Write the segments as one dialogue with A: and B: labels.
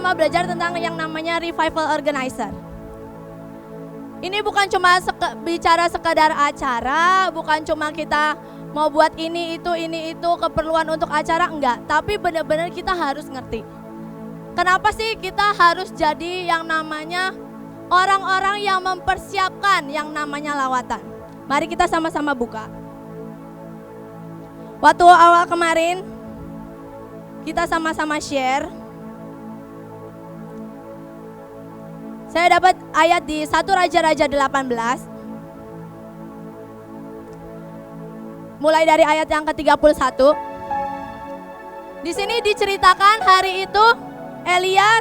A: sama-sama belajar tentang yang namanya revival organizer. Ini bukan cuma bicara sekadar acara, bukan cuma kita mau buat ini itu keperluan untuk acara, enggak. Tapi benar-benar kita harus ngerti. Kenapa sih kita harus jadi yang namanya orang-orang yang mempersiapkan yang namanya lawatan? Mari kita sama-sama buka. Waktu awal kemarin kita sama-sama share. Saya dapat ayat di 1 Raja-Raja 18. Mulai dari ayat yang ke-31. Di sini diceritakan hari itu Elia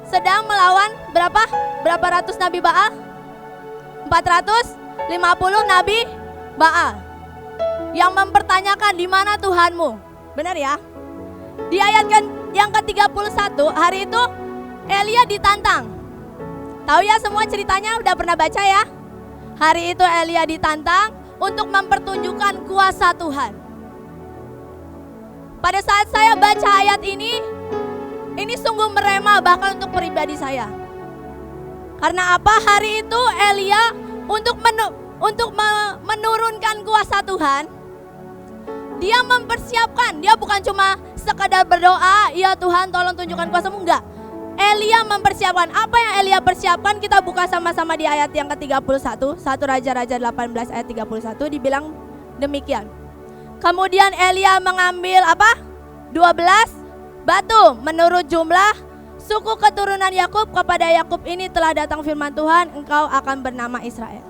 A: sedang melawan berapa ratus nabi Baal? 450 nabi Baal yang mempertanyakan di mana Tuhanmu. Benar ya? Di ayat yang ke-31 hari itu Elia ditantang. Tahu ya semua ceritanya, udah pernah baca ya? Hari itu Elia ditantang untuk mempertunjukkan kuasa Tuhan. Pada saat saya baca ayat ini sungguh merema bahkan untuk pribadi saya. Karena apa? Hari itu Elia untuk menurunkan kuasa Tuhan, dia mempersiapkan. Dia bukan cuma sekadar berdoa, ya Tuhan tolong tunjukkan kuasa-Mu, enggak. Elia mempersiapkan. Apa yang Elia persiapkan? Kita buka sama-sama di ayat yang ke-31, 1 Raja-Raja 18 ayat 31 dibilang demikian. Kemudian Elia mengambil 12 batu menurut jumlah suku keturunan Yakub. Kepada Yakub ini telah datang firman Tuhan, engkau akan bernama Israel.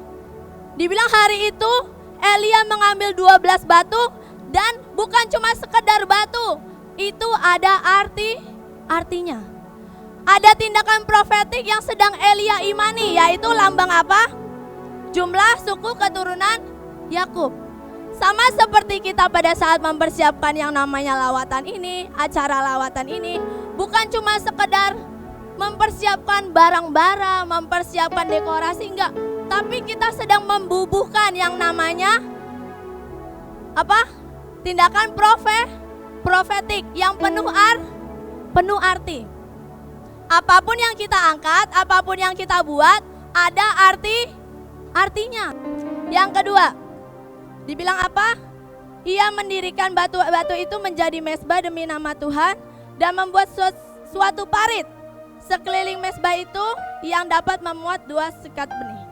A: Dibilang hari itu Elia mengambil 12 batu dan bukan cuma sekedar batu. Itu ada artinya. Ada tindakan profetik yang sedang Elia imani, yaitu lambang apa? Jumlah suku keturunan Yakub. Sama seperti kita pada saat mempersiapkan yang namanya lawatan ini, acara lawatan ini, bukan cuma sekedar mempersiapkan barang-barang, mempersiapkan dekorasi, enggak. Tapi kita sedang membubuhkan yang namanya tindakan profetik yang penuh arti. Apapun yang kita angkat, apapun yang kita buat, ada artinya. Yang kedua, dibilang apa? Ia mendirikan batu itu menjadi mezbah demi nama Tuhan dan membuat suatu parit sekeliling mezbah itu yang dapat memuat 2 sekat benih.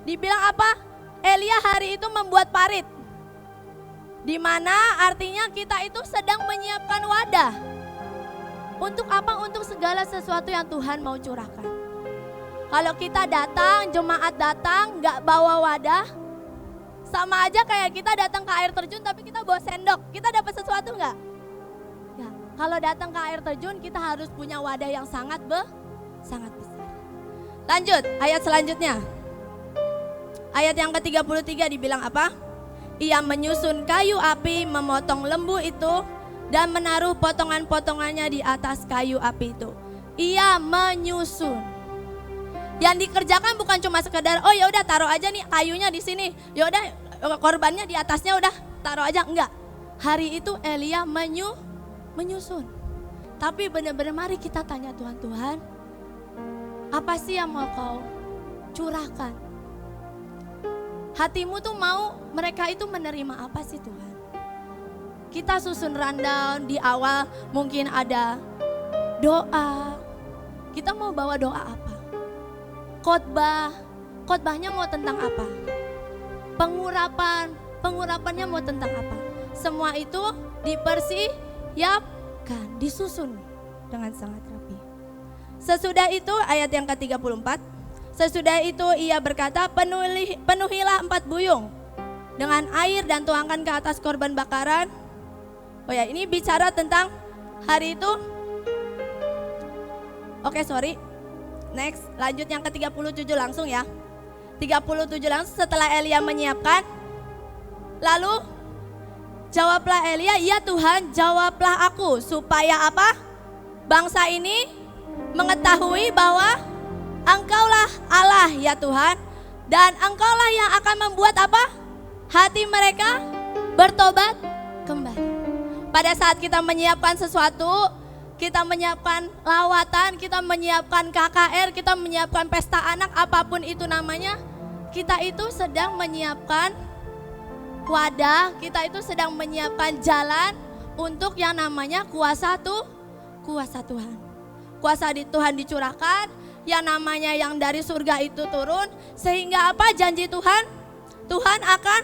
A: Dibilang apa? Elia hari itu membuat parit, di mana artinya kita itu sedang menyiapkan wadah. Untuk apa? Untuk segala sesuatu yang Tuhan mau curahkan. Kalau kita datang, jemaat datang, gak bawa wadah, sama aja kayak kita datang ke air terjun tapi kita bawa sendok. Kita dapat sesuatu gak? Ya, kalau datang ke air terjun kita harus punya wadah yang sangat besar. Lanjut, ayat selanjutnya. Ayat yang ke-33 dibilang apa? Ia menyusun kayu api, memotong lembu itu dan menaruh potongan-potongannya di atas kayu api itu. Ia menyusun. Yang dikerjakan bukan cuma sekedar oh ya udah taruh aja nih kayunya di sini. Ya udah korbannya di atasnya udah taruh aja, enggak. Hari itu Elia menyusun. Tapi benar-benar mari kita tanya Tuhan, apa sih yang mau kau curahkan? Hatimu tuh mau mereka itu menerima apa sih Tuhan? Kita susun rundown di awal, mungkin ada doa. Kita mau bawa doa apa? Khotbahnya mau tentang apa? Pengurapannya mau tentang apa? Semua itu dipersiapkan, disusun dengan sangat rapi. Sesudah itu ayat yang ke-34. Sesudah itu ia berkata, penuhilah 4 buyung dengan air dan tuangkan ke atas korban bakaran. Oh ya, ini bicara tentang hari itu. Oke, sorry. Next, lanjut yang ke-37 langsung ya. 37 langsung setelah Elia menyiapkan. Lalu jawablah Elia, ya Tuhan jawablah aku supaya apa? Bangsa ini mengetahui bahwa Engkaulah Allah ya Tuhan. Dan Engkaulah yang akan membuat apa? Hati mereka bertobat kembali. Pada saat kita menyiapkan sesuatu, kita menyiapkan lawatan, kita menyiapkan KKR, kita menyiapkan pesta anak, apapun itu namanya, kita itu sedang menyiapkan wadah, kita itu sedang menyiapkan jalan untuk yang namanya kuasa Tuhan. Kuasa Tuhan dicurahkan, yang namanya yang dari surga itu turun, sehingga apa janji Tuhan? Tuhan akan,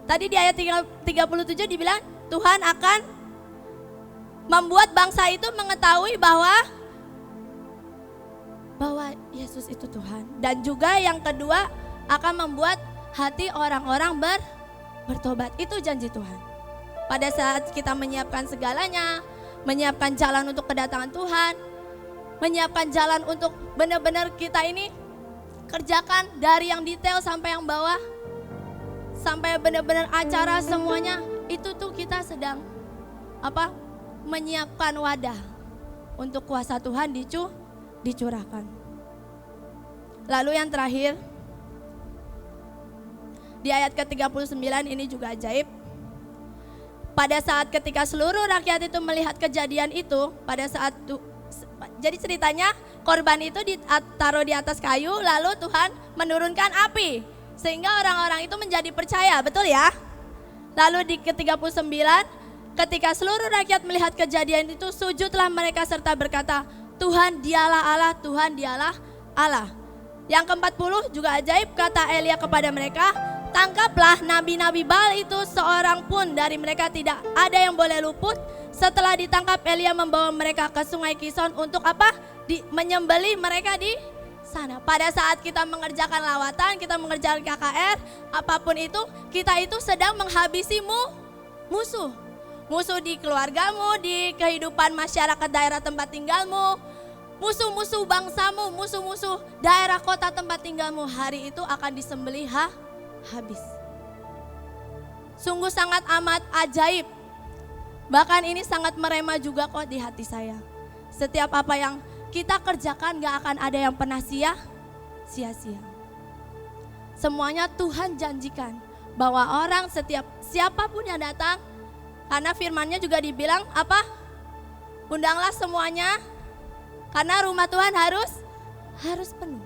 A: tadi di ayat 37 dibilang Tuhan akan membuat bangsa itu mengetahui bahwa Yesus itu Tuhan. Dan juga yang kedua akan membuat hati orang-orang bertobat. Itu janji Tuhan. Pada saat kita menyiapkan segalanya, menyiapkan jalan untuk kedatangan Tuhan, menyiapkan jalan untuk benar-benar kita ini kerjakan dari yang detail sampai yang bawah, sampai benar-benar acara semuanya, itu tuh kita sedang menyiapkan wadah untuk kuasa Tuhan dicurahkan. Lalu yang terakhir di ayat ke-39 ini juga ajaib. Pada saat ketika seluruh rakyat itu melihat kejadian itu, jadi ceritanya korban itu ditaruh di atas kayu, lalu Tuhan menurunkan api sehingga orang-orang itu menjadi percaya, betul ya? Lalu di ke-39, ketika seluruh rakyat melihat kejadian itu, sujudlah mereka serta berkata, Tuhan dialah Allah, Tuhan dialah Allah. Yang ke-40 juga ajaib, kata Elia kepada mereka, tangkaplah nabi-nabi Baal itu, seorang pun dari mereka tidak ada yang boleh luput. Setelah ditangkap, Elia membawa mereka ke sungai Kison untuk menyembelih mereka di sana. Pada saat kita mengerjakan lawatan, kita mengerjakan KKR, apapun itu, kita itu sedang menghabisi musuh. Musuh di keluargamu, di kehidupan masyarakat daerah tempat tinggalmu, musuh-musuh bangsamu, musuh-musuh daerah kota tempat tinggalmu, hari itu akan disembelih habis. Sungguh sangat amat ajaib. Bahkan ini sangat merema juga kok di hati saya. Setiap apa yang kita kerjakan gak akan ada yang pernah sia-sia. Semuanya Tuhan janjikan bahwa orang siapapun yang datang, karena firman-Nya juga dibilang undanglah semuanya, karena rumah Tuhan harus penuh.